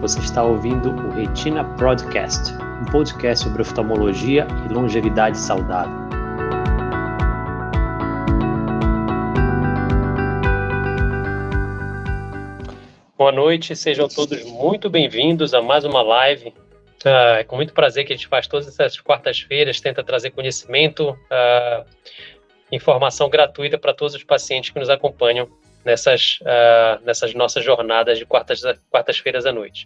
Você está ouvindo o Retina Podcast, um podcast sobre oftalmologia e longevidade saudável. Boa noite, sejam todos muito bem-vindos a mais uma live. É com muito prazer que a gente faz todas essas quartas-feiras, tenta trazer conhecimento, informação gratuita para todos os pacientes que nos acompanham nessas nossas jornadas de quartas-feiras à noite.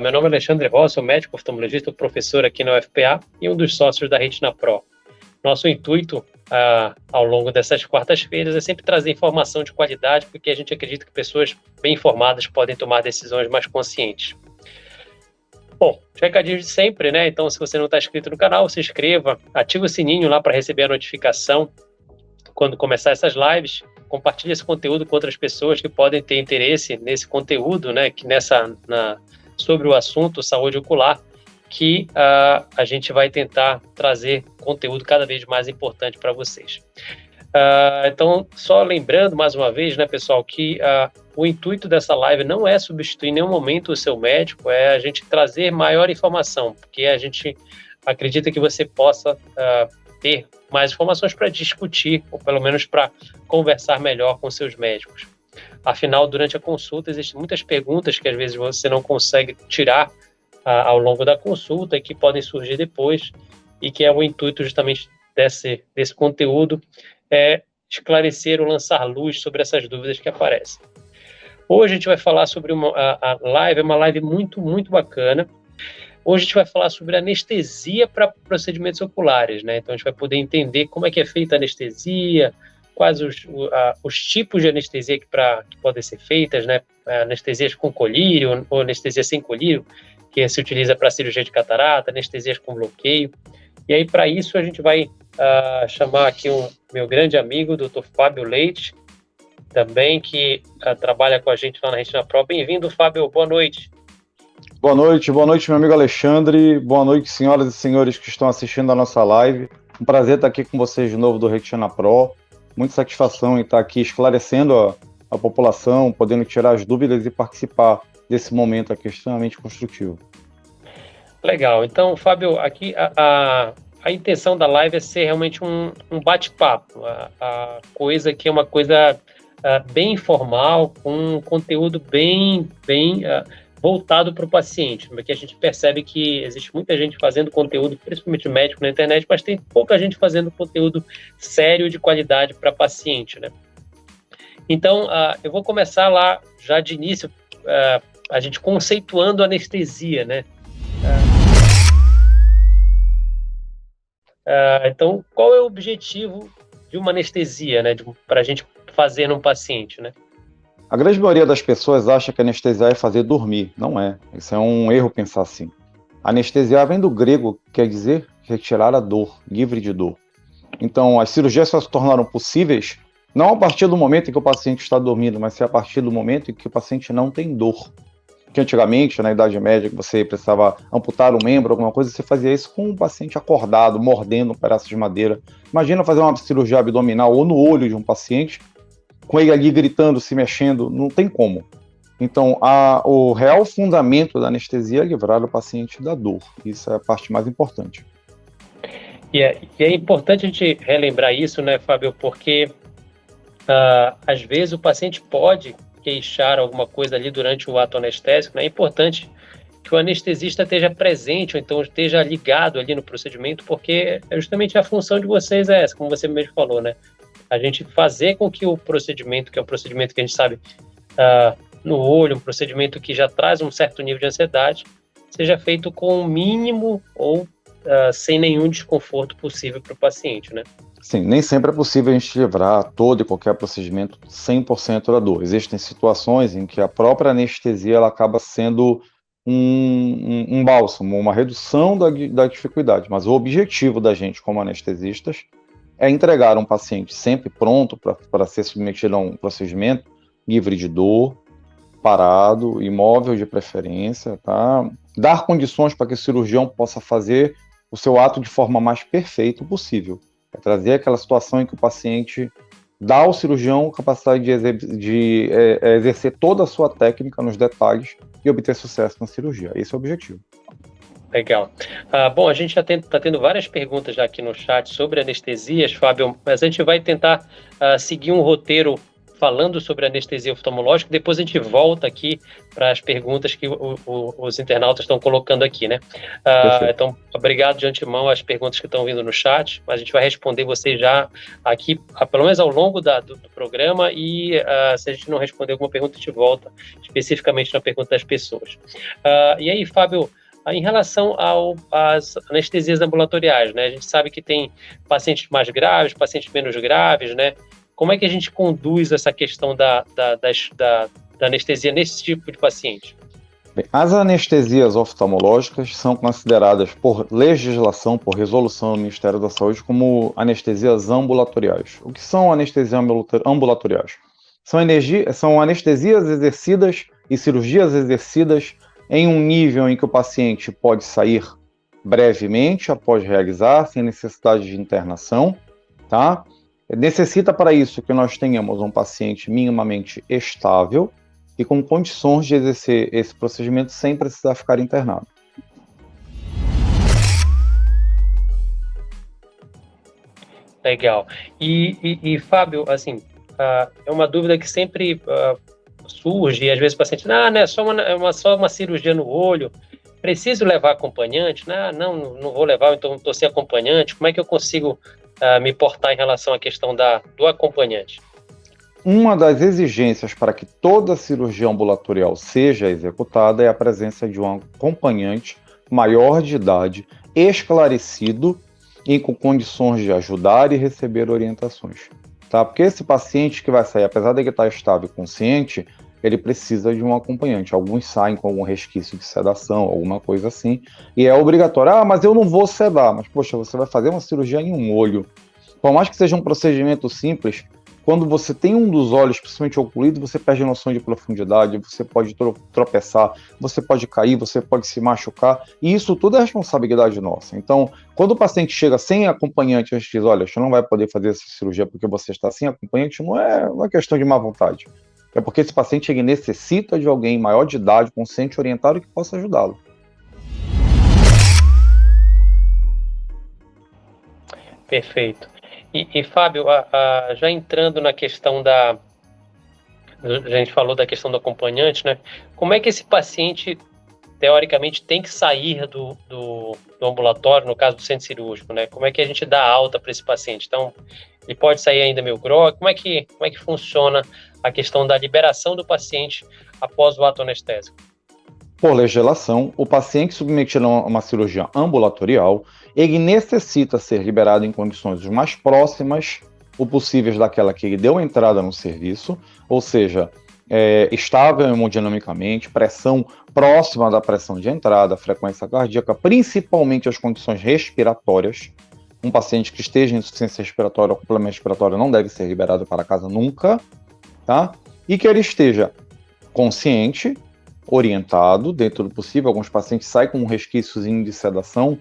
Meu nome é Alexandre Rossi, sou médico oftalmologista, professor aqui na UFPA e um dos sócios da Retina Pro. Nosso intuito ao longo dessas quartas-feiras é sempre trazer informação de qualidade, porque a gente acredita que pessoas bem informadas podem tomar decisões mais conscientes. Bom, os recadinhos de sempre, né? Então, se você não está inscrito no canal, se inscreva, ative o sininho lá para receber a notificação quando começar essas lives. Compartilhe esse conteúdo com outras pessoas que podem ter interesse nesse conteúdo, né? Sobre o assunto saúde ocular, que a gente vai tentar trazer conteúdo cada vez mais importante para vocês. Então, só lembrando mais uma vez, né, pessoal, que o intuito dessa live não é substituir em nenhum momento o seu médico, é a gente trazer maior informação, porque a gente acredita que você possa ter mais informações para discutir, ou pelo menos para conversar melhor com seus médicos. Afinal, durante a consulta, existem muitas perguntas que às vezes você não consegue tirar ao longo da consulta e que podem surgir depois, e que é o intuito justamente desse conteúdo, é esclarecer ou lançar luz sobre essas dúvidas que aparecem. Hoje a gente vai falar sobre a live, é uma live muito, muito bacana. Hoje a gente vai falar sobre anestesia para procedimentos oculares, né? Então a gente vai poder entender como é que é feita a anestesia, quais os tipos de anestesia que podem ser feitas, né? Anestesias com colírio ou anestesia sem colírio, que se utiliza para cirurgia de catarata, anestesias com bloqueio. E aí, para isso, a gente vai chamar aqui o meu grande amigo, Dr. Fábio Leite, também, que trabalha com a gente lá na Retina Pro. Bem-vindo, Fábio, boa noite. Boa noite, meu amigo Alexandre. Boa noite, senhoras e senhores que estão assistindo a nossa live. Um prazer estar aqui com vocês de novo do Retina Pro. Muita satisfação em estar aqui esclarecendo a população, podendo tirar as dúvidas e participar desse momento aqui extremamente construtivo. Legal. Então, Fábio, aqui a intenção da live é ser realmente um bate-papo, a coisa que é uma coisa bem informal, com um conteúdo bem voltado para o paciente, porque a gente percebe que existe muita gente fazendo conteúdo, principalmente médico na internet, mas tem pouca gente fazendo conteúdo sério de qualidade para paciente, né? Então, eu vou começar lá, já de início, a gente conceituando a anestesia, né? Então, qual é o objetivo de uma anestesia, né, para a gente fazer num paciente, né? A grande maioria das pessoas acha que anestesiar é fazer dormir. Não é. Isso é um erro pensar assim. Anestesiar vem do grego, quer dizer retirar a dor, livre de dor. Então, as cirurgias só se tornaram possíveis não a partir do momento em que o paciente está dormindo, mas sim a partir do momento em que o paciente não tem dor. Que antigamente, na Idade Média, que você precisava amputar um membro, alguma coisa, você fazia isso com um paciente acordado, mordendo um pedaço de madeira. Imagina fazer uma cirurgia abdominal ou no olho de um paciente, com ele ali gritando, se mexendo, não tem como. Então, o real fundamento da anestesia é livrar o paciente da dor. Isso é a parte mais importante. E é importante a gente relembrar isso, né, Fábio, porque às vezes o paciente pode queixar alguma coisa ali durante o ato anestésico, né? É importante que o anestesista esteja presente, ou então esteja ligado ali no procedimento, porque justamente a função de vocês é essa, como você mesmo falou, né? A gente fazer com que o procedimento, que é um procedimento que a gente sabe no olho, um procedimento que já traz um certo nível de ansiedade, seja feito com o mínimo ou sem nenhum desconforto possível para o paciente, né? Sim, nem sempre é possível a gente livrar todo e qualquer procedimento 100% da dor. Existem situações em que a própria anestesia ela acaba sendo um bálsamo, uma redução da dificuldade, mas o objetivo da gente como anestesistas é entregar um paciente sempre pronto para ser submetido a um procedimento livre de dor, parado, imóvel de preferência, tá? Dar condições para que o cirurgião possa fazer o seu ato de forma mais perfeita possível. É trazer aquela situação em que o paciente dá ao cirurgião a capacidade de exercer toda a sua técnica nos detalhes e obter sucesso na cirurgia. Esse é o objetivo. Legal. Bom, a gente já está tendo várias perguntas já aqui no chat sobre anestesias, Fábio, mas a gente vai tentar seguir um roteiro falando sobre anestesia oftalmológica, depois a gente volta aqui para as perguntas que os internautas estão colocando aqui, né? Então, obrigado de antemão às perguntas que estão vindo no chat, mas a gente vai responder vocês já aqui, pelo menos ao longo do programa, e se a gente não responder alguma pergunta, a gente volta especificamente na pergunta das pessoas. E aí, Fábio, em relação às anestesias ambulatoriais, né? A gente sabe que tem pacientes mais graves, pacientes menos graves, né? Como é que a gente conduz essa questão da anestesia nesse tipo de paciente? Bem, as anestesias oftalmológicas são consideradas por legislação, por resolução do Ministério da Saúde, como anestesias ambulatoriais. O que são anestesias ambulatoriais? São anestesias exercidas e cirurgias exercidas em um nível em que o paciente pode sair brevemente após realizar, sem necessidade de internação, tá? Necessita para isso que nós tenhamos um paciente minimamente estável e com condições de exercer esse procedimento sem precisar ficar internado. Legal. E Fábio, assim, é uma dúvida que sempre surge, e às vezes o paciente, não é só uma cirurgia no olho, preciso levar acompanhante? Não vou levar, então estou sem acompanhante, como é que eu consigo me portar em relação à questão do acompanhante? Uma das exigências para que toda cirurgia ambulatorial seja executada é a presença de um acompanhante maior de idade, esclarecido e com condições de ajudar e receber orientações. Tá? Porque esse paciente que vai sair, apesar de ele estar estável e consciente, ele precisa de um acompanhante. Alguns saem com algum resquício de sedação, alguma coisa assim, e é obrigatório. Mas eu não vou sedar. Mas, poxa, você vai fazer uma cirurgia em um olho. Por mais que seja um procedimento simples, quando você tem um dos olhos, principalmente ocluído, você perde a noção de profundidade, você pode tropeçar, você pode cair, você pode se machucar, e isso tudo é responsabilidade nossa. Então, quando o paciente chega sem acompanhante, a gente diz, olha, você não vai poder fazer essa cirurgia porque você está sem acompanhante, não é uma questão de má vontade. É porque esse paciente ele necessita de alguém maior de idade, consciente, orientado, que possa ajudá-lo. Perfeito. E Fábio, já entrando na questão a gente falou da questão do acompanhante, né? Como é que esse paciente, teoricamente, tem que sair do ambulatório, no caso do centro cirúrgico, né? Como é que a gente dá alta para esse paciente? Então, ele pode sair ainda meio grogue? Como é que funciona a questão da liberação do paciente após o ato anestésico? Por legislação, o paciente submetido a uma cirurgia ambulatorial, ele necessita ser liberado em condições mais próximas o possíveis daquela que ele deu entrada no serviço, ou seja, estável hemodinamicamente, pressão próxima da pressão de entrada, frequência cardíaca, principalmente as condições respiratórias. Um paciente que esteja em insuficiência respiratória ou complemento respiratório não deve ser liberado para casa nunca, tá? E que ele esteja consciente, orientado, dentro do possível. Alguns pacientes saem com um resquíciozinho de sedação.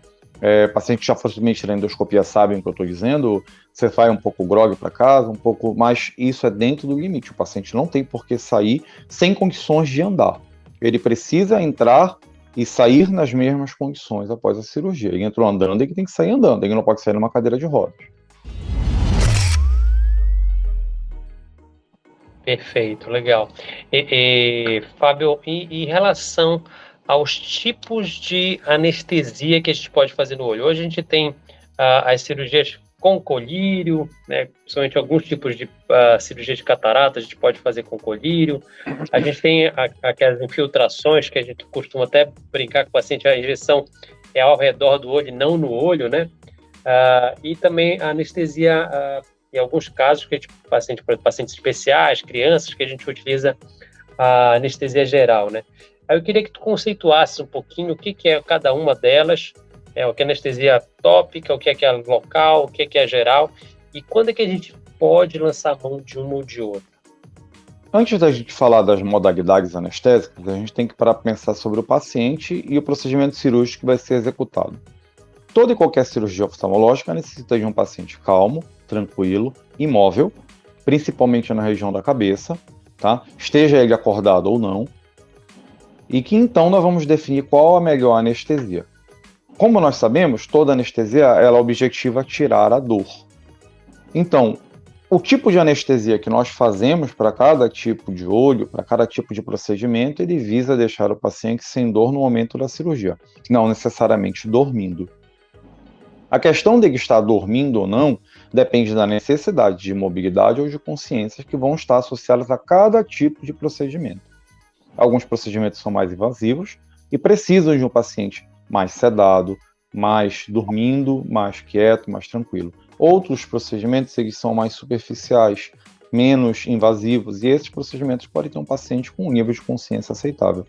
Paciente que já foi submetido à endoscopia sabem o que eu estou dizendo. Você vai um pouco grogue para casa, um pouco, mas isso é dentro do limite. O paciente não tem por que sair sem condições de andar. Ele precisa entrar e sair nas mesmas condições após a cirurgia. Ele entrou andando, ele tem que sair andando. Ele não pode sair numa cadeira de rodas. Perfeito, legal. Fábio, em relação aos tipos de anestesia que a gente pode fazer no olho, hoje a gente tem as cirurgias com colírio, né, principalmente alguns tipos de cirurgia de catarata, a gente pode fazer com colírio. A gente tem aquelas infiltrações que a gente costuma até brincar com o paciente, a injeção é ao redor do olho, não no olho, né? E também a anestesia, em alguns casos, que pacientes especiais, crianças, que a gente utiliza a anestesia geral, né? Aí eu queria que tu conceituasse um pouquinho o que é cada uma delas, o que é anestesia tópica, o que é local, o que é geral, e quando é que a gente pode lançar mão de uma ou de outra. Antes da gente falar das modalidades anestésicas, a gente tem que parar para pensar sobre o paciente e o procedimento cirúrgico que vai ser executado. Toda e qualquer cirurgia oftalmológica necessita de um paciente calmo, tranquilo, imóvel, principalmente na região da cabeça, tá? Esteja ele acordado ou não. e que então nós vamos definir qual a melhor anestesia. Como nós sabemos, toda anestesia ela objetiva tirar a dor. Então, o tipo de anestesia que nós fazemos para cada tipo de olho, para cada tipo de procedimento, ele visa deixar o paciente sem dor no momento da cirurgia, não necessariamente dormindo. A questão de estar dormindo ou não depende da necessidade de mobilidade ou de consciência que vão estar associadas a cada tipo de procedimento. Alguns procedimentos são mais invasivos e precisam de um paciente mais sedado, mais dormindo, mais quieto, mais tranquilo. Outros procedimentos eles são mais superficiais, menos invasivos, e esses procedimentos podem ter um paciente com um nível de consciência aceitável.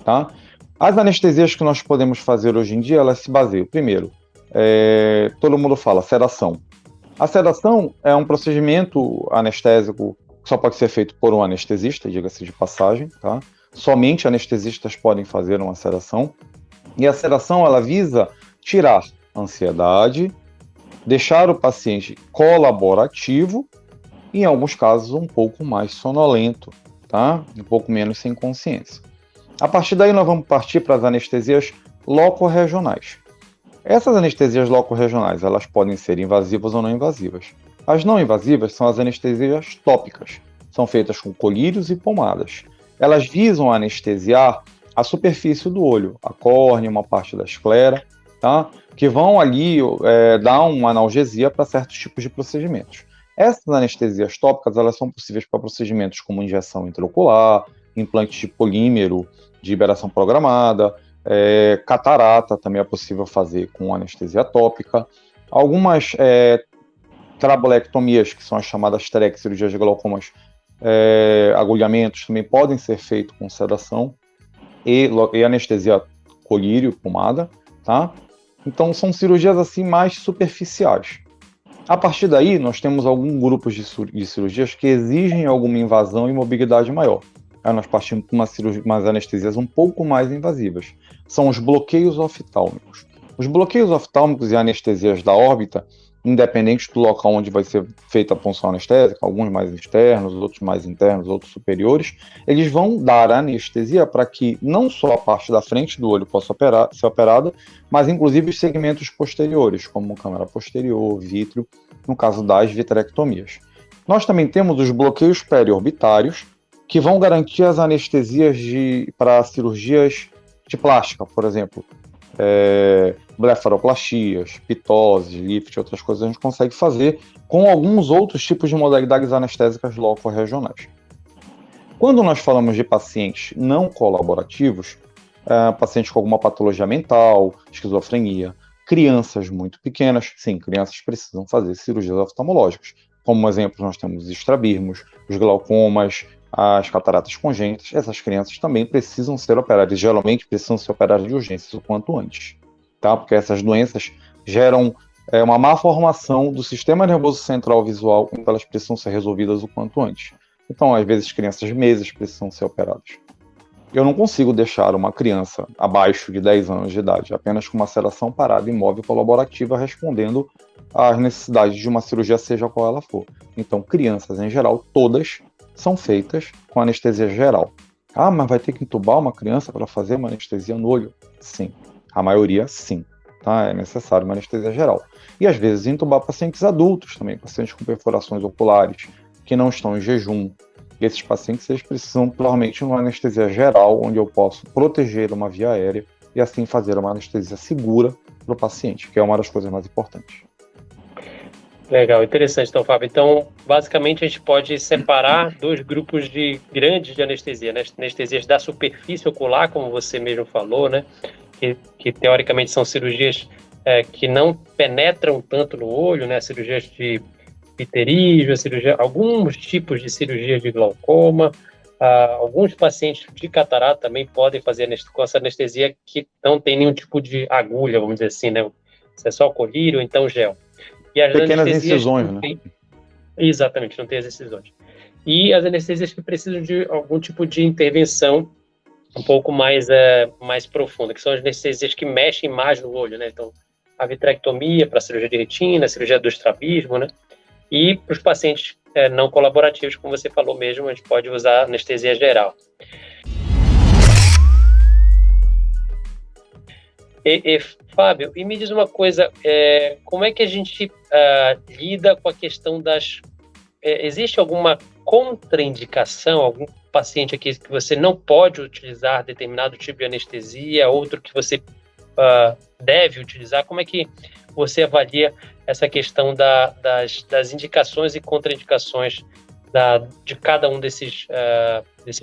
Tá? As anestesias que nós podemos fazer hoje em dia, elas se baseiam, primeiro, todo mundo fala sedação. A sedação é um procedimento anestésico que só pode ser feito por um anestesista, diga-se de passagem, tá? Somente anestesistas podem fazer uma sedação. E a sedação, ela visa tirar ansiedade, deixar o paciente colaborativo e, em alguns casos, um pouco mais sonolento, tá? Um pouco menos sem consciência. A partir daí, nós vamos partir para as anestesias locorregionais. Essas anestesias locorregionais, elas podem ser invasivas ou não invasivas. As não invasivas são as anestesias tópicas. São feitas com colírios e pomadas. Elas visam anestesiar a superfície do olho, a córnea, uma parte da esclera, tá? Que vão ali dar uma analgesia para certos tipos de procedimentos. Essas anestesias tópicas elas são possíveis para procedimentos como injeção intraocular, implante de polímero de liberação programada, catarata também é possível fazer com anestesia tópica. Algumas trabelectomias, que são as chamadas TREC, cirurgias de glaucomas, agulhamentos, também podem ser feitos com sedação e anestesia colírio, pomada, tá? Então são cirurgias assim mais superficiais. A partir daí, nós temos alguns grupos de cirurgias que exigem alguma invasão e mobilidade maior. Aí nós partimos para umas anestesias um pouco mais invasivas. São os bloqueios oftálmicos. Os bloqueios oftálmicos e anestesias da órbita, independente do local onde vai ser feita a punção anestésica, alguns mais externos, outros mais internos, outros superiores, eles vão dar anestesia para que não só a parte da frente do olho possa ser operada, mas inclusive os segmentos posteriores, como câmara posterior, vítreo, no caso das vitrectomias. Nós também temos os bloqueios periorbitários, que vão garantir as anestesias para cirurgias de plástica, por exemplo, blefaroplastias, pitose, lift, outras coisas a gente consegue fazer com alguns outros tipos de modalidades anestésicas locorregionais. Quando nós falamos de pacientes não colaborativos, pacientes com alguma patologia mental, esquizofrenia, crianças muito pequenas, sim, crianças precisam fazer cirurgias oftalmológicas. Como exemplo, nós temos os estrabismos, os glaucomas, as cataratas congênitas. Essas crianças também precisam ser operadas, geralmente precisam ser operadas de urgência o quanto antes, tá? Porque essas doenças geram uma má formação do sistema nervoso central visual, então elas precisam ser resolvidas o quanto antes. Então, às vezes, crianças meses precisam ser operadas. Eu não consigo deixar uma criança abaixo de 10 anos de idade apenas com uma sedação parada imóvel colaborativa respondendo às necessidades de uma cirurgia, seja qual ela for. Então, crianças, em geral, todas são feitas com anestesia geral. Ah, mas vai ter que entubar uma criança para fazer uma anestesia no olho? Sim. A maioria, sim. Tá? É necessário uma anestesia geral. E, às vezes, entubar pacientes adultos também, pacientes com perfurações oculares, que não estão em jejum. E esses pacientes, eles precisam, provavelmente, de uma anestesia geral, onde eu posso proteger uma via aérea e, assim, fazer uma anestesia segura para o paciente, que é uma das coisas mais importantes. Legal, interessante, então, Fábio. Então, basicamente, a gente pode separar dois grupos grandes de anestesia, né? Anestesias da superfície ocular, como você mesmo falou, né? Que teoricamente são cirurgias que não penetram tanto no olho, né? Cirurgias de pterígio, alguns tipos de cirurgias de glaucoma, alguns pacientes de catarata também podem fazer com essa anestesia que não tem nenhum tipo de agulha, vamos dizer assim, né? Se é só colírio ou então gel. E as pequenas incisões, né? Exatamente, não tem as incisões. E as anestesias que precisam de algum tipo de intervenção um pouco mais profunda, que são as anestesias que mexem mais no olho, né? Então, a vitrectomia para cirurgia de retina, a cirurgia do estrabismo, né? E para os pacientes não colaborativos, como você falou mesmo, a gente pode usar anestesia geral. Fábio, e me diz uma coisa, como é que a gente lida com a questão das... existe alguma contraindicação, algum paciente aqui que você não pode utilizar determinado tipo de anestesia, outro que você deve utilizar? Como é que você avalia essa questão das indicações e contraindicações de cada um desses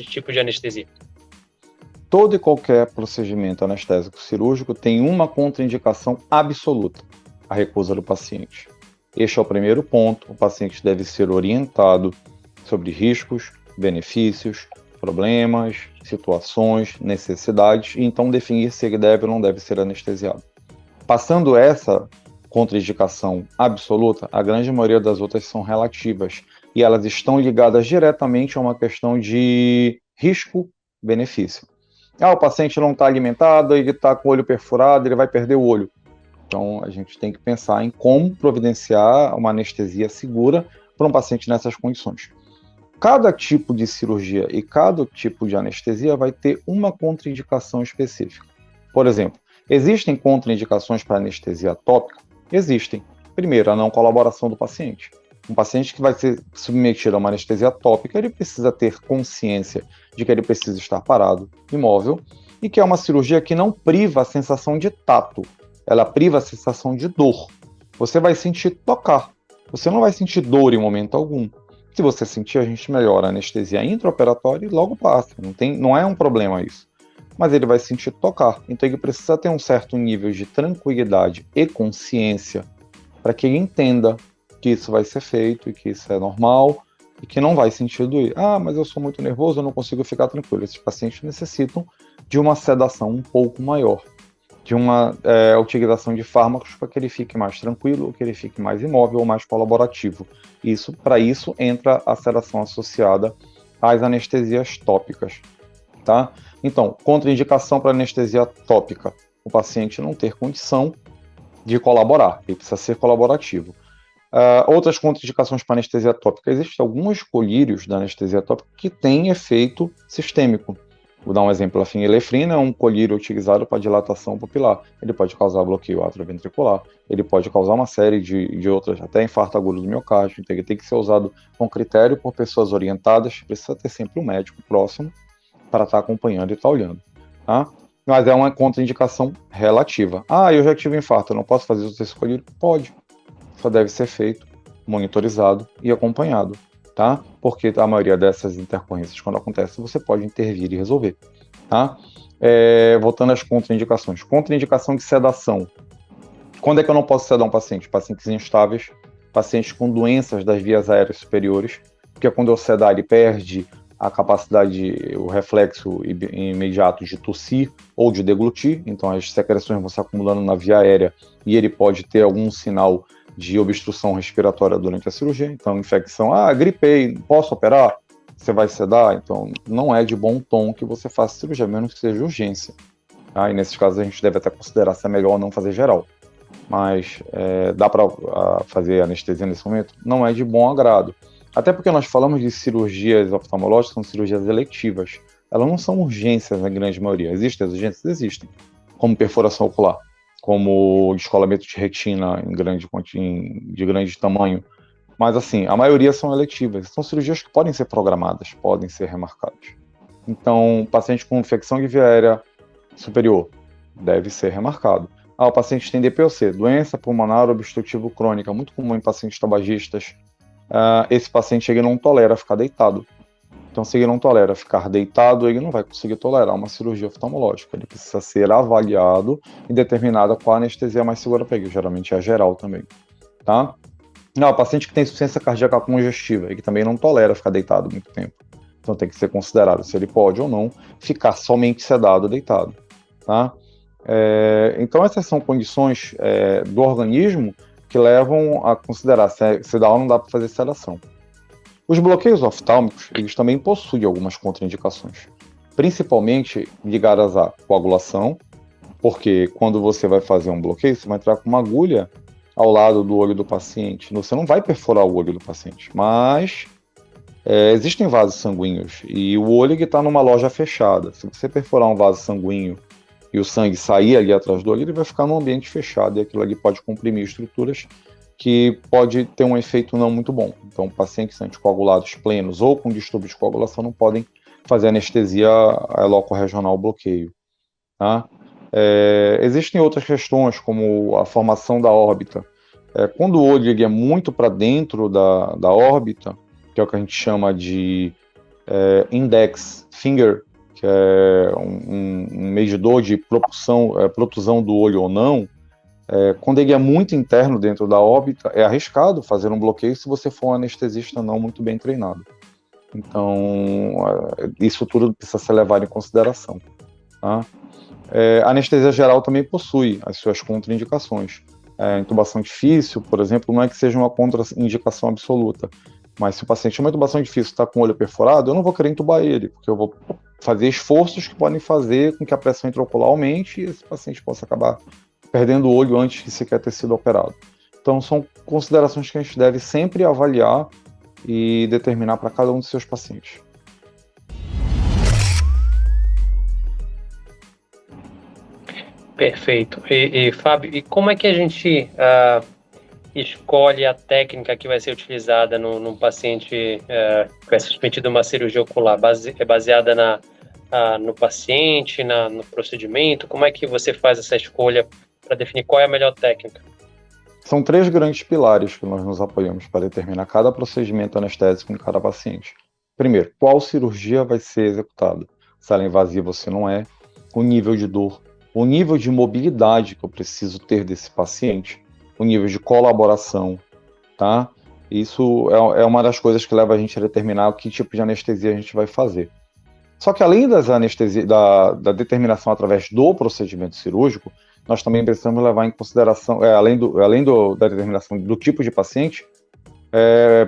tipos de anestesia? Todo e qualquer procedimento anestésico cirúrgico tem uma contraindicação absoluta: a recusa do paciente. Este é o primeiro ponto. O paciente deve ser orientado sobre riscos, benefícios, problemas, situações, necessidades, e então definir se ele deve ou não deve ser anestesiado. Passando essa contraindicação absoluta, a grande maioria das outras são relativas, e elas estão ligadas diretamente a uma questão de risco-benefício. O paciente não está alimentado, ele está com o olho perfurado, ele vai perder o olho. Então, a gente tem que pensar em como providenciar uma anestesia segura para um paciente nessas condições. Cada tipo de cirurgia e cada tipo de anestesia vai ter uma contraindicação específica. Por exemplo, existem contraindicações para anestesia tópica? Existem. Primeiro, a não colaboração do paciente. Um paciente que vai ser submetido a uma anestesia tópica, ele precisa ter consciência de que ele precisa estar parado, imóvel, e que é uma cirurgia que não priva a sensação de tato, ela priva a sensação de dor. Você vai sentir tocar, você não vai sentir dor em momento algum. Se você sentir, a gente melhora a anestesia intraoperatória e logo passa, não é um problema isso. Mas ele vai sentir tocar, então ele precisa ter um certo nível de tranquilidade e consciência para que ele entenda que isso vai ser feito e que isso é normal e que não vai sentir doer. Mas eu sou muito nervoso, eu não consigo ficar tranquilo. Esses pacientes necessitam de uma sedação um pouco maior, de uma utilização de fármacos para que ele fique mais tranquilo, que ele fique mais imóvel ou mais colaborativo. Para isso entra a sedação associada às anestesias tópicas. Tá? Então, contraindicação para anestesia tópica: o paciente não ter condição de colaborar, ele precisa ser colaborativo. Outras contraindicações para anestesia tópica: existem alguns colírios da anestesia tópica que têm efeito sistêmico. Vou dar um exemplo: a fenilefrina é um colírio utilizado para dilatação pupilar. Ele pode causar bloqueio atrioventricular, ele pode causar uma série de outras, até infarto agudo do miocárdio. Então ele tem que ser usado com critério por pessoas orientadas. Precisa ter sempre um médico próximo para estar acompanhando e estar olhando. Tá? Mas é uma contraindicação relativa. Eu já tive infarto, eu não posso fazer uso desse colírio? Pode. Só deve ser feito, monitorizado e acompanhado, tá? Porque a maioria dessas intercorrências, quando acontece, você pode intervir e resolver, tá? Voltando às contraindicações. Contraindicação de sedação. Quando é que eu não posso sedar um paciente? Pacientes instáveis, pacientes com doenças das vias aéreas superiores, porque quando eu sedar, ele perde a capacidade, o reflexo imediato de tossir ou de deglutir, então as secreções vão se acumulando na via aérea e ele pode ter algum sinal de obstrução respiratória durante a cirurgia. Então, infecção, gripei, posso operar? Você vai sedar? Então, não é de bom tom que você faça cirurgia, menos que seja urgência. E nesses casos, a gente deve até considerar se é melhor não fazer geral. Mas dá para fazer anestesia nesse momento? Não é de bom agrado. Até porque nós falamos de cirurgias oftalmológicas, são cirurgias eletivas. Elas não são urgências na grande maioria. Existem as urgências? Existem. Como perfuração ocular, como descolamento de retina de grande tamanho. Mas, assim, a maioria são eletivas. São cirurgias que podem ser programadas, podem ser remarcadas. Então, paciente com infecção de via aérea superior deve ser remarcado. O paciente tem DPOC, doença pulmonar obstrutiva crônica, muito comum em pacientes tabagistas. Esse paciente ele não tolera ficar deitado. Então, se ele não tolera ficar deitado, ele não vai conseguir tolerar uma cirurgia oftalmológica. Ele precisa ser avaliado e determinado qual a anestesia mais segura para ele. Geralmente é a geral também. Tá? O paciente que tem insuficiência cardíaca congestiva, ele também não tolera ficar deitado muito tempo. Então, tem que ser considerado se ele pode ou não ficar somente sedado deitado. Tá? Então, essas são condições do organismo que levam a considerar se dá ou não dá para fazer sedação. Os bloqueios oftálmicos, eles também possuem algumas contraindicações, principalmente ligadas à coagulação, porque quando você vai fazer um bloqueio, você vai entrar com uma agulha ao lado do olho do paciente. Você não vai perfurar o olho do paciente, mas existem vasos sanguíneos e o olho está numa loja fechada. Se você perfurar um vaso sanguíneo e o sangue sair ali atrás do olho, ele vai ficar num ambiente fechado e aquilo ali pode comprimir estruturas que pode ter um efeito não muito bom. Então, pacientes anticoagulados plenos ou com distúrbio de coagulação não podem fazer anestesia loco-regional bloqueio. Tá? Existem outras questões, como a formação da órbita. Quando o olho ele é muito para dentro da órbita, que é o que a gente chama de index finger, que é um medidor de protusão do olho ou não, quando ele é muito interno dentro da órbita, é arriscado fazer um bloqueio se você for um anestesista não muito bem treinado. Então, isso tudo precisa ser levado em consideração. Tá? A anestesia geral também possui as suas contraindicações. Intubação difícil, por exemplo, não é que seja uma contraindicação absoluta, mas se o paciente tem uma intubação difícil, está com o olho perfurado, eu não vou querer intubar ele, porque eu vou fazer esforços que podem fazer com que a pressão intraocular aumente e esse paciente possa acabar perdendo o olho antes de sequer ter sido operado. Então, são considerações que a gente deve sempre avaliar e determinar para cada um dos seus pacientes. Perfeito. E Fábio, e como é que a gente escolhe a técnica que vai ser utilizada num paciente que vai ser submetido a uma cirurgia ocular? É baseada no paciente, no procedimento? Como é que você faz essa escolha para definir qual é a melhor técnica? São 3 grandes pilares que nós nos apoiamos para determinar cada procedimento anestésico em cada paciente. Primeiro, qual cirurgia vai ser executada? Se ela é invasiva ou se não é, o nível de dor, o nível de mobilidade que eu preciso ter desse paciente, o nível de colaboração, tá? Isso é uma das coisas que leva a gente a determinar que tipo de anestesia a gente vai fazer. Só que além das anestesias, da determinação através do procedimento cirúrgico, nós também precisamos levar em consideração, além da determinação do tipo de paciente,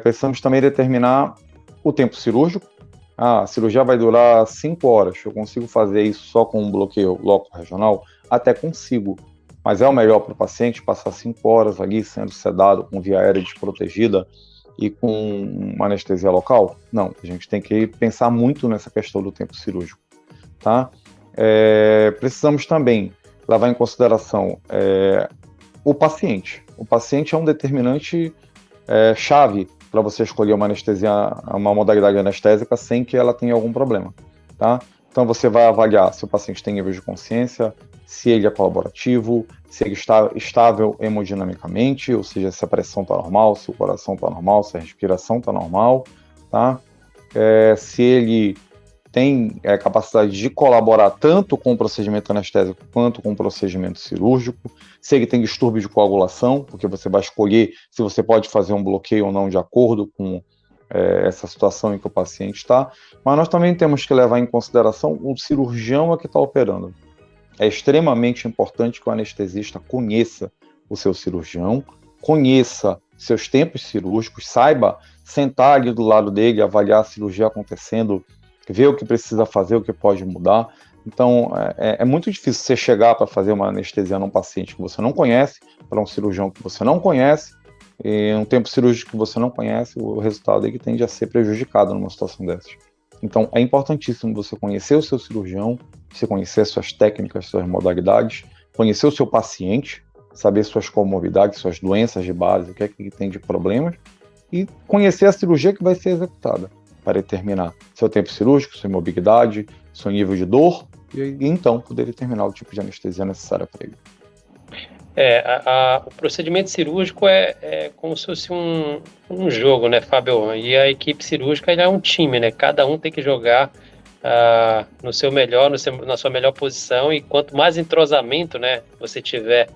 precisamos também determinar o tempo cirúrgico. A cirurgia vai durar 5 horas, eu consigo fazer isso só com um bloqueio loco-regional? Até consigo, mas é o melhor para o paciente passar 5 horas ali sendo sedado com via aérea desprotegida e com uma anestesia local? Não, a gente tem que pensar muito nessa questão do tempo cirúrgico. Tá? Precisamos também levar em consideração o paciente. O paciente é um determinante chave para você escolher uma modalidade anestésica sem que ela tenha algum problema. Tá? Então você vai avaliar se o paciente tem nível de consciência, se ele é colaborativo, se ele está estável hemodinamicamente, ou seja, se a pressão está normal, se o coração está normal, se a respiração está normal, tá? Se ele tem capacidade de colaborar tanto com o procedimento anestésico quanto com o procedimento cirúrgico, se ele tem distúrbio de coagulação, porque você vai escolher se você pode fazer um bloqueio ou não de acordo com essa situação em que o paciente está, mas nós também temos que levar em consideração o cirurgião que está operando. É extremamente importante que o anestesista conheça o seu cirurgião, conheça seus tempos cirúrgicos, saiba sentar ali do lado dele, avaliar a cirurgia acontecendo, ver o que precisa fazer, o que pode mudar. Então, é muito difícil você chegar para fazer uma anestesia num paciente que você não conhece, para um cirurgião que você não conhece, e um tempo cirúrgico que você não conhece, o resultado é que tende a ser prejudicado numa situação dessas. Então, é importantíssimo você conhecer o seu cirurgião, você conhecer suas técnicas, suas modalidades, conhecer o seu paciente, saber suas comorbidades, suas doenças de base, o que é que ele tem de problemas, e conhecer a cirurgia que vai ser executada, para determinar seu tempo cirúrgico, sua imobilidade, seu nível de dor, e então poder determinar o tipo de anestesia necessária para ele. O procedimento cirúrgico é como se fosse um jogo, né, Fábio? E a equipe cirúrgica é um time, né? Cada um tem que jogar no seu melhor, na sua melhor posição, e quanto mais entrosamento, né, você tiver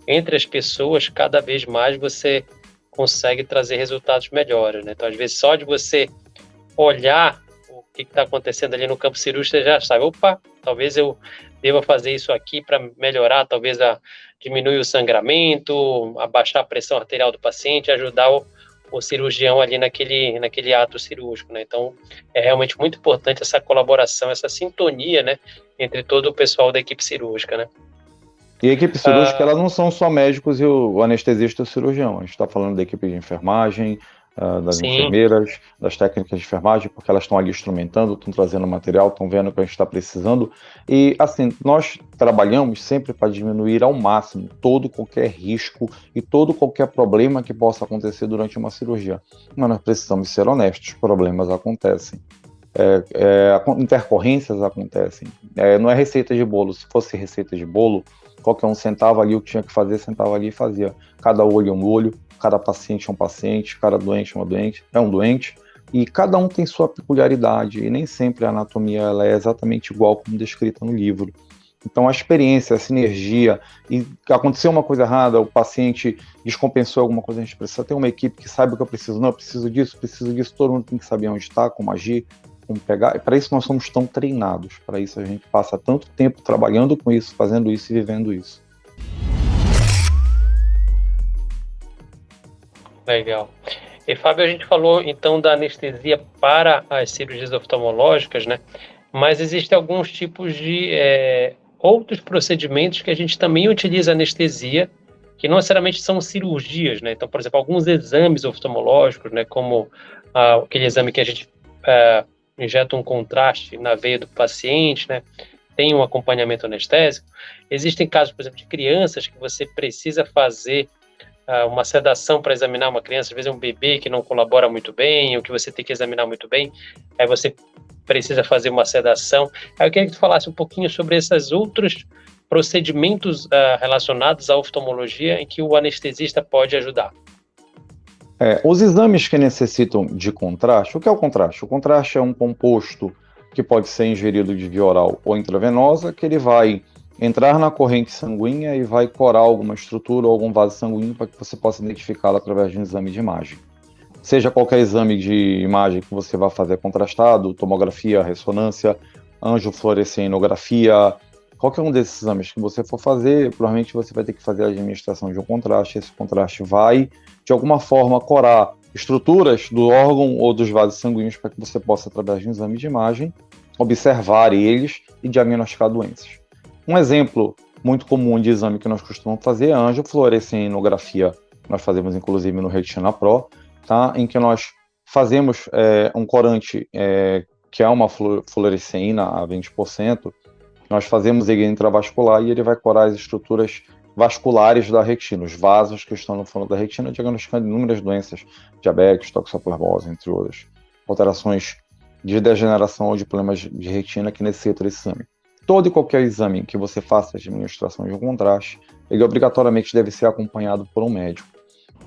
entre as pessoas, cada vez mais você consegue trazer resultados melhores, né? Então, às vezes, só de você olhar o que está acontecendo ali no campo cirúrgico, você já sabe, opa, talvez eu deva fazer isso aqui para melhorar, talvez diminuir o sangramento, abaixar a pressão arterial do paciente, ajudar o cirurgião ali naquele ato cirúrgico, né? Então, é realmente muito importante essa colaboração, essa sintonia, né, entre todo o pessoal da equipe cirúrgica, né? E a equipe cirúrgica, ela não são só médicos e o anestesista e o cirurgião. A gente está falando da equipe de enfermagem, das Sim, enfermeiras, das técnicas de enfermagem, porque elas estão ali instrumentando, estão trazendo material, estão vendo o que a gente está precisando. E, assim, nós trabalhamos sempre para diminuir ao máximo todo qualquer risco e todo qualquer problema que possa acontecer durante uma cirurgia. Mas nós precisamos ser honestos, problemas acontecem. Intercorrências acontecem. Não é receita de bolo. Se fosse receita de bolo, qualquer um sentava ali o que tinha que fazer, sentava ali e fazia. Cada olho é um olho, cada paciente é um paciente, cada doente é um doente, e cada um tem sua peculiaridade, e nem sempre a anatomia ela é exatamente igual como descrita no livro. Então a experiência, a sinergia, e aconteceu uma coisa errada, o paciente descompensou alguma coisa, a gente precisa ter uma equipe que saiba o que eu preciso. Não, eu preciso disso, todo mundo tem que saber onde está, como agir, como pegar. E para isso nós somos tão treinados, para isso a gente passa tanto tempo trabalhando com isso, fazendo isso e vivendo isso. legal. E Fábio, a gente falou então da anestesia para as cirurgias oftalmológicas, né? Mas existem alguns tipos de outros procedimentos que a gente também utiliza anestesia, que não necessariamente são cirurgias, né? Então, por exemplo, alguns exames oftalmológicos, né? Como aquele exame que a gente injeta um contraste na veia do paciente, né? Tem um acompanhamento anestésico. Existem casos, por exemplo, de crianças que você precisa fazer uma sedação para examinar uma criança, às vezes é um bebê que não colabora muito bem, ou que você tem que examinar muito bem, aí você precisa fazer uma sedação. Aí eu queria que tu falasse um pouquinho sobre esses outros procedimentos relacionados à oftalmologia em que o anestesista pode ajudar. Os exames que necessitam de contraste, o que é o contraste? O contraste é um composto que pode ser ingerido de via oral ou intravenosa, que ele vai entrar na corrente sanguínea e vai corar alguma estrutura ou algum vaso sanguíneo para que você possa identificá-lo através de um exame de imagem. Seja qualquer exame de imagem que você vá fazer contrastado, tomografia, ressonância, angiofluorescenografia, qualquer um desses exames que você for fazer, provavelmente você vai ter que fazer a administração de um contraste. Esse contraste vai, de alguma forma, corar estruturas do órgão ou dos vasos sanguíneos para que você possa, através de um exame de imagem, observar eles e diagnosticar doenças. Um exemplo muito comum de exame que nós costumamos fazer é a angiofluorescenografia. Nós fazemos, inclusive, no Retina Pro, tá? Em que nós fazemos um corante que é uma fluoresceína a 20%, nós fazemos ele intravascular e ele vai corar as estruturas vasculares da retina, os vasos que estão no fundo da retina, diagnosticando inúmeras doenças, diabetes, toxoplasmose, entre outras, alterações de degeneração ou de problemas de retina que necessitam desse exame. Todo e qualquer exame que você faça a administração de um contraste, ele obrigatoriamente deve ser acompanhado por um médico.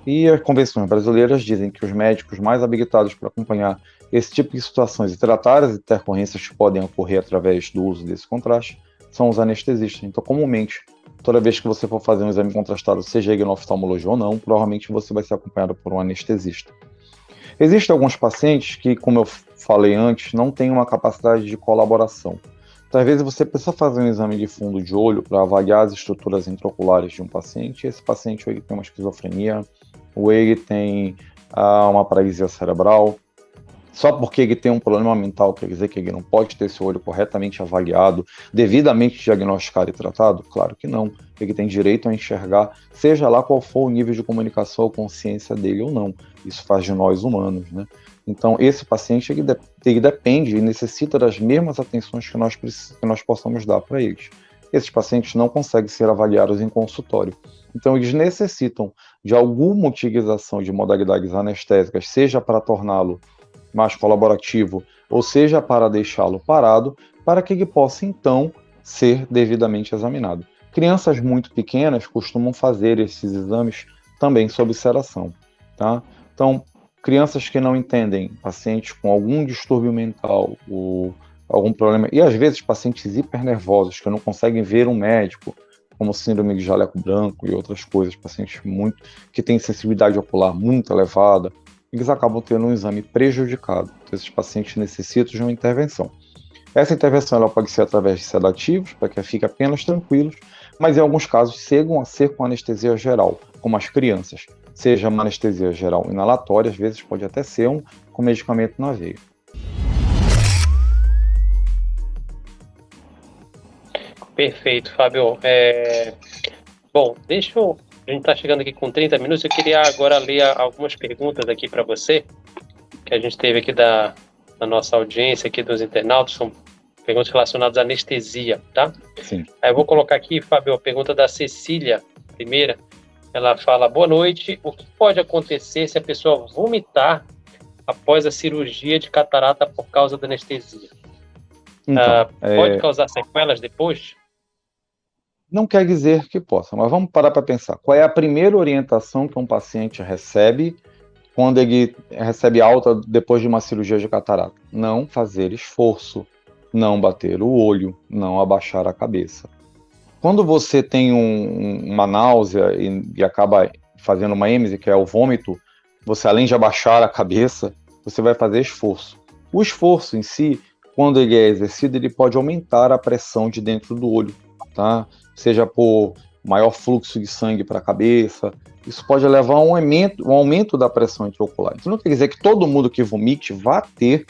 E as convenções brasileiras dizem que os médicos mais habilitados para acompanhar esse tipo de situações e tratar as intercorrências que podem ocorrer através do uso desse contraste são os anestesistas. Então, comumente, toda vez que você for fazer um exame contrastado, seja ele na oftalmologia ou não, provavelmente você vai ser acompanhado por um anestesista. Existem alguns pacientes que, como eu falei antes, não têm uma capacidade de colaboração. Então, às vezes você precisa fazer um exame de fundo de olho para avaliar as estruturas intraoculares de um paciente, e esse paciente ele tem uma esquizofrenia, ou ele tem uma paralisia cerebral. Só porque ele tem um problema mental, quer dizer que ele não pode ter seu olho corretamente avaliado, devidamente diagnosticado e tratado? Claro que não. Ele tem direito a enxergar, seja lá qual for o nível de comunicação ou consciência dele ou não. Isso faz de nós humanos, né? Então, esse paciente ele depende e necessita das mesmas atenções que nós possamos dar para eles. Esses pacientes não conseguem ser avaliados em consultório. Então, eles necessitam de alguma utilização de modalidades anestésicas, seja para torná-lo mais colaborativo, ou seja para deixá-lo parado, para que ele possa, então, ser devidamente examinado. Crianças muito pequenas costumam fazer esses exames também sob sedação, tá? Então, crianças que não entendem, pacientes com algum distúrbio mental, ou algum problema, e às vezes pacientes hipernervosos que não conseguem ver um médico, como síndrome de jaleco branco e outras coisas, pacientes que têm sensibilidade ocular muito elevada, eles acabam tendo um exame prejudicado. Então, esses pacientes necessitam de uma intervenção. Essa intervenção ela pode ser através de sedativos, para que fiquem apenas tranquilos, mas em alguns casos chegam a ser com anestesia geral, como as crianças. Seja uma anestesia geral inalatória, às vezes pode até ser com medicamento na veia. Perfeito, Fábio. Bom, deixa eu A gente está chegando aqui com 30 minutos. Eu queria agora ler algumas perguntas aqui para você, que a gente teve aqui da nossa audiência, aqui dos internautas. São perguntas relacionadas à anestesia, tá? Sim. Aí eu vou colocar aqui, Fábio, a pergunta da Cecília, primeira. Ela fala: boa noite, o que pode acontecer se a pessoa vomitar após a cirurgia de catarata por causa da anestesia? Então, pode causar sequelas depois? Não quer dizer que possa, mas vamos parar para pensar. Qual é a primeira orientação que um paciente recebe quando ele recebe alta depois de uma cirurgia de catarata? Não fazer esforço, não bater o olho, não abaixar a cabeça. Quando você tem uma náusea e acaba fazendo uma êmese, que é o vômito, você, além de abaixar a cabeça, você vai fazer esforço. O esforço em si, quando ele é exercido, ele pode aumentar a pressão de dentro do olho, tá? Seja por maior fluxo de sangue para a cabeça, isso pode levar a um aumento da pressão intraocular. Isso não quer dizer que todo mundo que vomite vá ter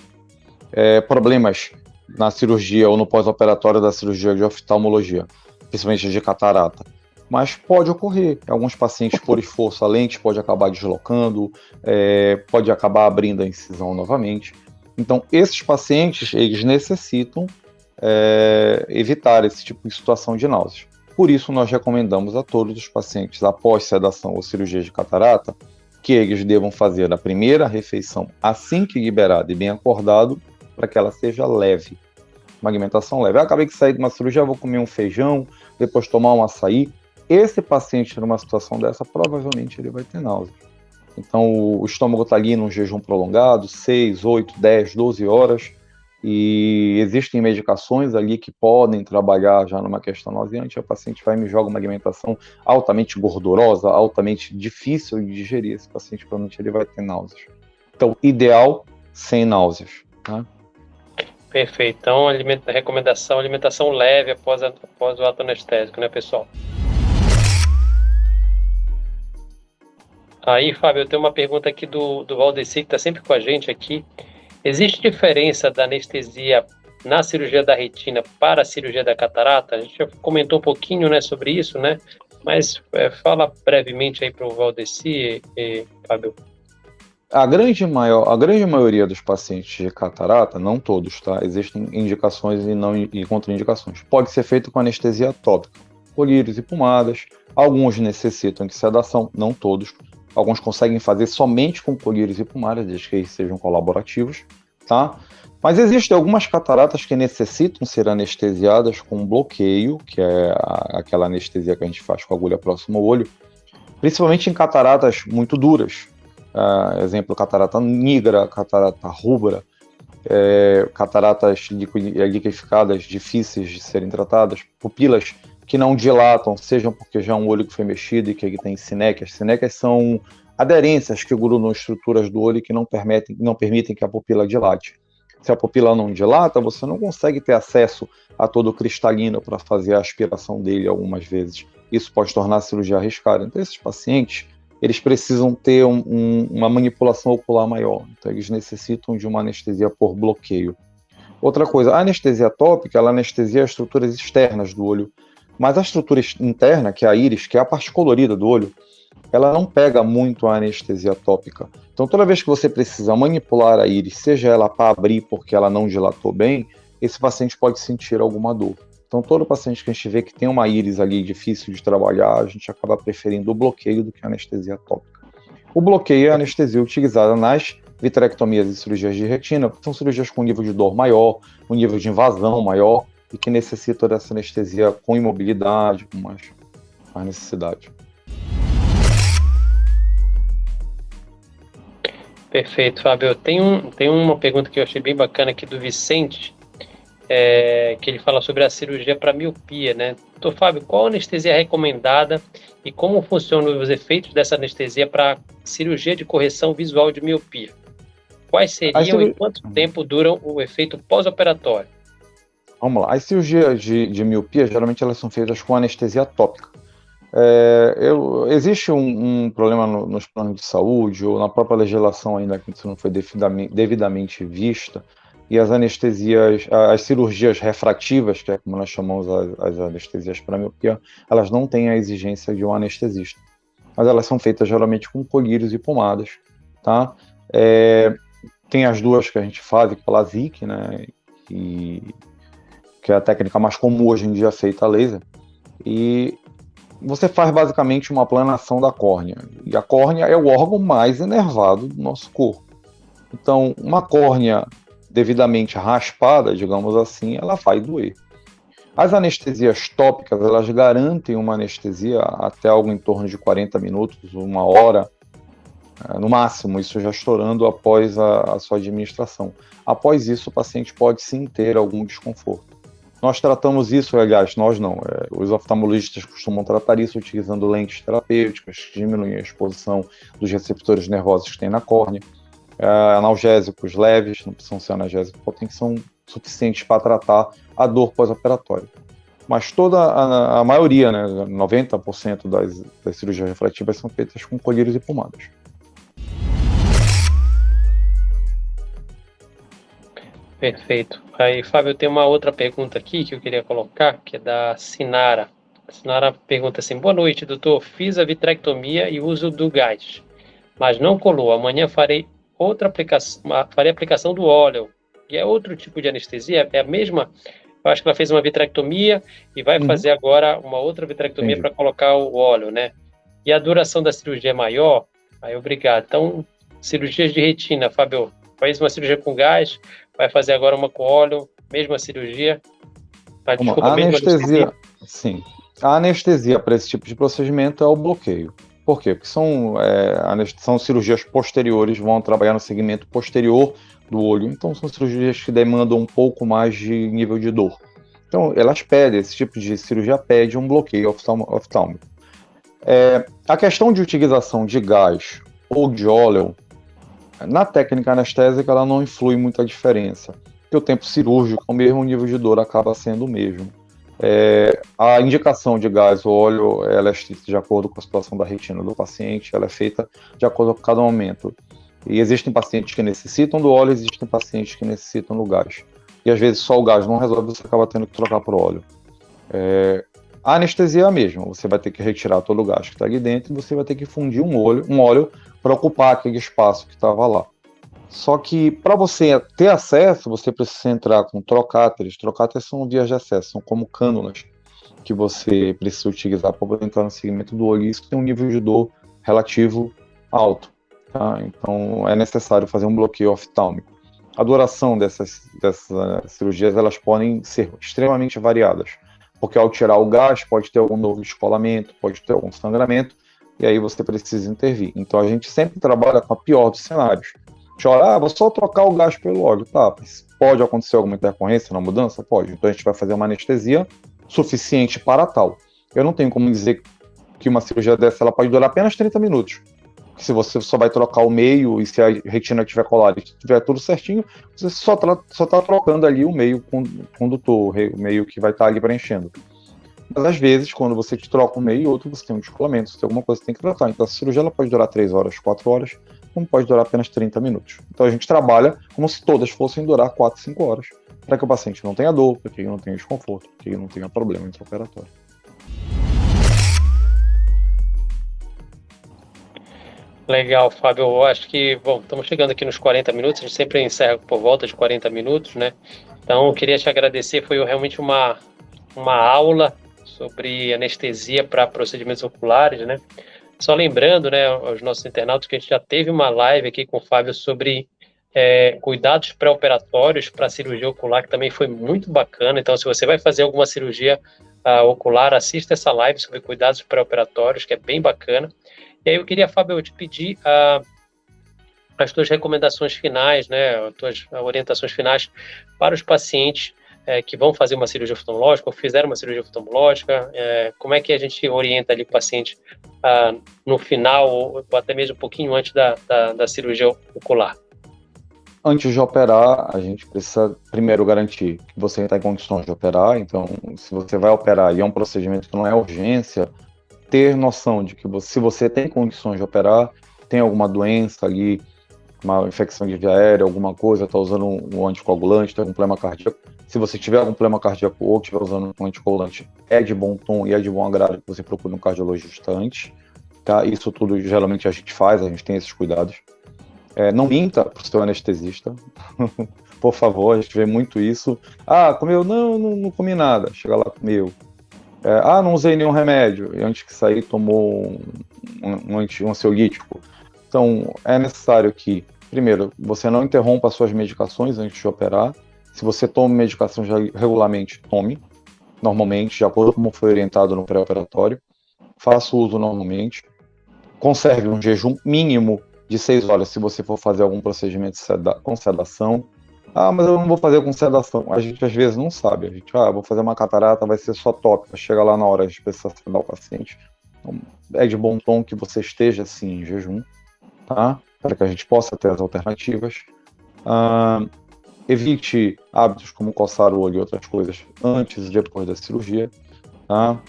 problemas na cirurgia ou no pós-operatório da cirurgia de oftalmologia, principalmente de catarata. Mas pode ocorrer. Alguns pacientes, por esforço, a lente pode acabar deslocando, pode acabar abrindo a incisão novamente. Então, esses pacientes, eles necessitam evitar esse tipo de situação de náuseas. Por isso, nós recomendamos a todos os pacientes, após sedação ou cirurgia de catarata, que eles devam fazer a primeira refeição assim que liberado e bem acordado, para que ela seja leve, uma alimentação leve. Eu acabei de sair de uma cirurgia, vou comer um feijão, depois tomar um açaí. Esse paciente, numa situação dessa, provavelmente ele vai ter náusea. Então, o estômago está ali num jejum prolongado, 6, 8, 10, 12 horas, e existem medicações ali que podem trabalhar já numa questão nauseante. O paciente vai e me joga uma alimentação altamente gordurosa, altamente difícil de digerir. Esse paciente provavelmente ele vai ter náuseas. Então, ideal, sem náuseas, tá? Perfeito. Então, recomendação, alimentação leve após o ato anestésico, né, pessoal? Aí, Fábio, eu tenho uma pergunta aqui do Valdeci, que está sempre com a gente aqui. Existe diferença da anestesia na cirurgia da retina para a cirurgia da catarata? A gente já comentou um pouquinho, né, sobre isso, né? Mas fala brevemente aí para o Valdeci, Fábio. A grande maioria dos pacientes de catarata, não todos, tá? Existem indicações e contraindicações. Pode ser feito com anestesia tópica, colírios e pomadas. Alguns necessitam de sedação, não todos. Alguns conseguem fazer somente com colírios e pomadas, desde que eles sejam colaborativos, tá? Mas existem algumas cataratas que necessitam ser anestesiadas com bloqueio, que é aquela anestesia que a gente faz com a agulha próxima ao olho, principalmente em cataratas muito duras. Exemplo, catarata nigra, catarata rubra, cataratas liquidificadas difíceis de serem tratadas, pupilas que não dilatam, sejam porque já é um olho que foi mexido e que ele tem sinéquias. Sinéquias são aderências que grudam estruturas do olho e que não permitem que a pupila dilate. Se a pupila não dilata, você não consegue ter acesso a todo o cristalino para fazer a aspiração dele algumas vezes. Isso pode tornar a cirurgia arriscada. Então, esses pacientes, eles precisam ter uma manipulação ocular maior. Então, eles necessitam de uma anestesia por bloqueio. Outra coisa, a anestesia tópica, ela anestesia as estruturas externas do olho, mas a estrutura interna, que é a íris, que é a parte colorida do olho, ela não pega muito a anestesia tópica. Então, toda vez que você precisa manipular a íris, seja ela para abrir porque ela não dilatou bem, esse paciente pode sentir alguma dor. Então, todo paciente que a gente vê que tem uma íris ali difícil de trabalhar, a gente acaba preferindo o bloqueio do que a anestesia tópica. O bloqueio é a anestesia utilizada nas vitrectomias e cirurgias de retina, que são cirurgias com nível de dor maior, um nível de invasão maior, e que necessitam dessa anestesia com imobilidade, com mais necessidade. Perfeito, Fábio. Tem uma pergunta que eu achei bem bacana aqui do Vicente, que ele fala sobre a cirurgia para miopia, né? Doutor Fábio, qual a anestesia recomendada e como funcionam os efeitos dessa anestesia para cirurgia de correção visual de miopia? Quais seriam e quanto tempo duram o efeito pós-operatório? Vamos lá. As cirurgias de miopia, geralmente elas são feitas com anestesia tópica. Existe um problema nos planos de saúde, ou na própria legislação ainda que isso não foi devidamente vista, e as anestesias, as cirurgias refrativas, que é como nós chamamos as anestesias para miopia, elas não têm a exigência de um anestesista. mas elas são feitas geralmente com colírios e pomadas, tá? Tem as duas que a gente faz, que é a LASIK, né? Que é a técnica mais comum hoje em dia feita a laser. E você faz basicamente uma aplanação da córnea. E a córnea é o órgão mais inervado do nosso corpo. Então, uma córnea devidamente raspada, digamos assim, ela vai doer. As anestesias tópicas, elas garantem uma anestesia até algo em torno de 40 minutos, uma hora, no máximo, isso já estourando após a sua administração. Após isso, o paciente pode sim ter algum desconforto. Nós tratamos isso, aliás, nós não, os oftalmologistas costumam tratar isso utilizando lentes terapêuticas que diminuem a exposição dos receptores nervosos que tem na córnea, analgésicos leves, não precisam ser analgésicos potentes, são suficientes para tratar a dor pós-operatória. Mas toda a maioria, né, 90% das cirurgias refrativas são feitas com colírios e pomadas. Perfeito. Aí, Fábio, eu tenho uma outra pergunta aqui que eu queria colocar, que é da Sinara. A Sinara pergunta assim: boa noite, doutor. Fiz a vitrectomia e uso do gás, mas não colou. Amanhã farei aplicação do óleo. E é outro tipo de anestesia? É a mesma? Eu acho que ela fez uma vitrectomia e vai fazer agora uma outra vitrectomia para colocar o óleo, né? E a duração da cirurgia é maior? Aí, obrigado. Então, cirurgias de retina, Fábio, faz uma cirurgia com gás, vai fazer agora uma com óleo, mesma cirurgia. A anestesia, sim. A anestesia para esse tipo de procedimento é o bloqueio. Por quê? Porque são cirurgias posteriores, vão trabalhar no segmento posterior do olho, então são cirurgias que demandam um pouco mais de nível de dor. Então, esse tipo de cirurgia pede um bloqueio oftálmico. A questão de utilização de gás ou de óleo, na técnica anestésica, ela não influi muita diferença, porque o tempo cirúrgico, o mesmo nível de dor acaba sendo o mesmo. A indicação de gás ou óleo, ela é estrita de acordo com a situação da retina do paciente, ela é feita de acordo com cada momento. E existem pacientes que necessitam do óleo, existem pacientes que necessitam do gás. E às vezes só o gás não resolve, você acaba tendo que trocar por óleo. A anestesia é a mesma, você vai ter que retirar todo o gás que está ali dentro e você vai ter que fundir um óleo para ocupar aquele espaço que estava lá. Só que para você ter acesso, você precisa entrar com trocáteres. Trocáteres são vias de acesso, são como cânulas que você precisa utilizar para poder entrar no segmento do olho. E isso tem um nível de dor relativo alto. Tá? Então é necessário fazer um bloqueio oftálmico. A duração dessas cirurgias, elas podem ser extremamente variadas, porque ao tirar o gás pode ter algum novo descolamento, pode ter algum sangramento, e aí você precisa intervir. Então a gente sempre trabalha com a pior dos cenários. Vou só trocar o gás pelo óleo. Tá, mas pode acontecer alguma intercorrência na mudança? Pode. Então a gente vai fazer uma anestesia suficiente para tal. Eu não tenho como dizer que uma cirurgia dessa ela pode durar apenas 30 minutos. Se você só vai trocar o meio e se a retina estiver colada e estiver tudo certinho, você só está trocando ali o meio condutor, o meio que vai estar ali preenchendo. Mas às vezes, quando você te troca um meio e outro, você tem um descolamento, você tem alguma coisa que tem que tratar. Então a cirurgia ela pode durar 3 horas, 4 horas, como pode durar apenas 30 minutos. Então a gente trabalha como se todas fossem durar 4, 5 horas, para que o paciente não tenha dor, para que ele não tenha desconforto, para que ele não tenha problema intraoperatório. Legal, Fábio. Eu acho que, estamos chegando aqui nos 40 minutos, a gente sempre encerra por volta de 40 minutos, né? Então, eu queria te agradecer, foi realmente uma aula sobre anestesia para procedimentos oculares, né? Só lembrando, né, aos nossos internautas que a gente já teve uma live aqui com o Fábio sobre cuidados pré-operatórios para cirurgia ocular, que também foi muito bacana. Então, se você vai fazer alguma cirurgia ocular, assista essa live sobre cuidados pré-operatórios, que é bem bacana. E aí eu queria, Fábio, eu te pedir as tuas recomendações finais, né, as tuas orientações finais para os pacientes que vão fazer uma cirurgia oftalmológica ou fizeram uma cirurgia oftalmológica. Como é que a gente orienta ali o paciente no final ou até mesmo um pouquinho antes da cirurgia ocular? Antes de operar, a gente precisa primeiro garantir que você está em condições de operar. Então, se você vai operar e é um procedimento que não é urgência, ter noção de que se você tem condições de operar, tem alguma doença ali, uma infecção de via aérea, alguma coisa, está usando um anticoagulante, tem algum problema cardíaco. Se você tiver algum problema cardíaco ou estiver usando um anticoagulante, é de bom tom e é de bom agrado que você procure um cardiologista antes, tá? Isso tudo geralmente a gente faz, a gente tem esses cuidados. Não minta para o seu anestesista, por favor, a gente vê muito isso. Comeu? Não comi nada. Chega lá, comeu. Não usei nenhum remédio. E antes que sair, tomou um ansiolítico. Então, é necessário que, primeiro, você não interrompa as suas medicações antes de operar. Se você toma medicação regularmente, tome. Normalmente, de acordo com como foi orientado no pré-operatório. Faça o uso normalmente. Conserve um jejum mínimo de 6 horas se você for fazer algum procedimento com sedação. Mas eu não vou fazer com sedação. A gente às vezes não sabe. A gente, vou fazer uma catarata, vai ser só tópica. Chega lá na hora de precisar sedar o paciente. Então, é de bom tom que você esteja assim em jejum, tá? Para que a gente possa ter as alternativas. Evite hábitos como coçar o olho e outras coisas antes e depois da cirurgia, tá?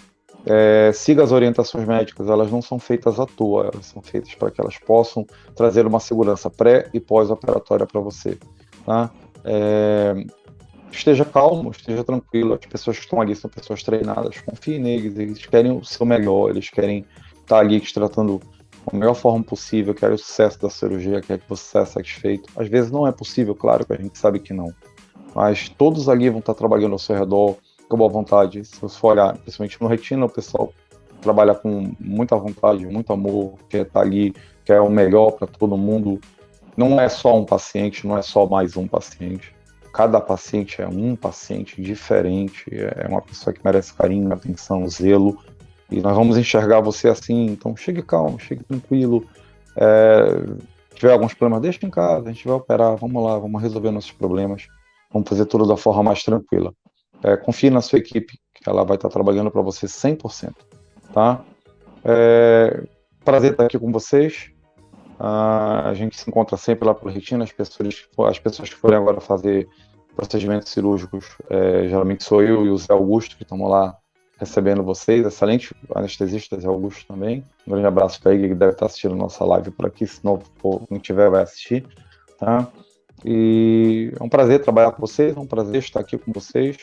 Siga as orientações médicas, elas não são feitas à toa, elas são feitas para que elas possam trazer uma segurança pré e pós-operatória para você, tá? Esteja calmo, esteja tranquilo, as pessoas que estão ali são pessoas treinadas, confie neles, eles querem o seu melhor, eles querem estar ali te tratando da melhor forma possível, querem o sucesso da cirurgia, querem que você seja satisfeito. Às vezes não é possível, claro que a gente sabe que não, mas todos ali vão estar trabalhando ao seu redor, com boa vontade. Se você for olhar, principalmente no retina, o pessoal trabalha com muita vontade, muito amor, quer estar ali, quer o melhor para todo mundo. Não é só um paciente, não é só mais um paciente. Cada paciente é um paciente diferente, é uma pessoa que merece carinho, atenção, zelo, e nós vamos enxergar você assim. Então chegue calmo, chegue tranquilo. Se tiver alguns problemas, deixa em casa, a gente vai operar, vamos lá, vamos resolver nossos problemas, vamos fazer tudo da forma mais tranquila. Confie na sua equipe, que ela vai estar trabalhando para você 100%, tá? Prazer estar aqui com vocês. A gente se encontra sempre lá pelo Retina. As pessoas que forem agora fazer procedimentos cirúrgicos, geralmente sou eu e o Zé Augusto que estamos lá recebendo vocês. Excelente anestesista, Zé Augusto também. Um grande abraço para ele, que deve estar assistindo a nossa live por aqui, se não tiver, vai assistir, tá? E é um prazer trabalhar com vocês, é um prazer estar aqui com vocês.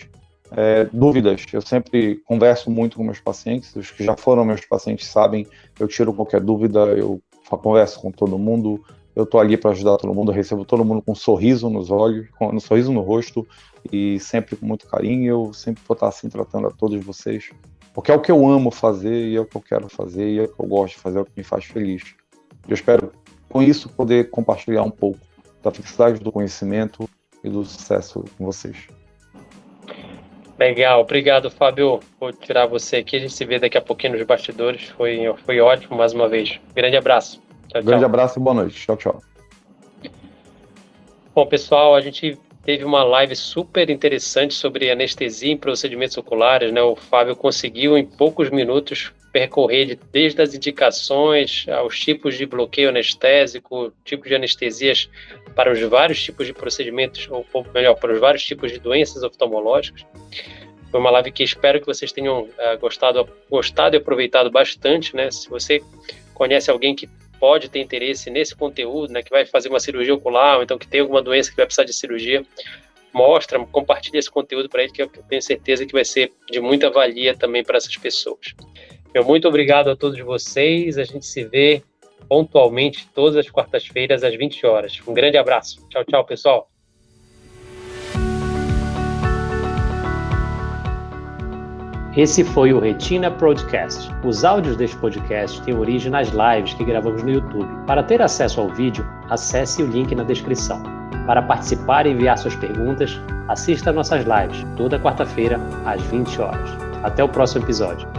Dúvidas, eu sempre converso muito com meus pacientes, os que já foram meus pacientes sabem, eu tiro qualquer dúvida, eu converso com todo mundo, eu estou ali para ajudar todo mundo, eu recebo todo mundo com um sorriso nos olhos, com um sorriso no rosto, e sempre com muito carinho. Eu sempre vou estar assim tratando a todos vocês, porque é o que eu amo fazer, e é o que eu quero fazer, e é o que eu gosto de fazer, é o que me faz feliz. Eu espero, com isso, poder compartilhar um pouco da felicidade do conhecimento e do sucesso com vocês. Legal, obrigado, Fábio. Vou tirar você aqui, a gente se vê daqui a pouquinho nos bastidores. Foi ótimo mais uma vez. Grande abraço. Tchau, Grande abraço e boa noite. Tchau, tchau. Bom, pessoal, a gente teve uma live super interessante sobre anestesia em procedimentos oculares, né? O Fábio conseguiu, em poucos minutos, percorrer desde as indicações aos tipos de bloqueio anestésico, tipos de anestesias para os vários tipos de procedimentos, ou melhor, para os vários tipos de doenças oftalmológicas. Foi uma live que espero que vocês tenham gostado e aproveitado bastante, né? Se você conhece alguém que pode ter interesse nesse conteúdo, né, que vai fazer uma cirurgia ocular, ou então que tem alguma doença que vai precisar de cirurgia, compartilhe esse conteúdo para ele, que eu tenho certeza que vai ser de muita valia também para essas pessoas. Muito obrigado a todos vocês, a gente se vê pontualmente todas as quartas-feiras às 20 horas. Um grande abraço. Tchau, tchau, pessoal. Esse foi o Retina Podcast. Os áudios deste podcast têm origem nas lives que gravamos no YouTube. Para ter acesso ao vídeo, acesse o link na descrição. Para participar e enviar suas perguntas, assista a nossas lives toda quarta-feira às 20 horas. Até o próximo episódio.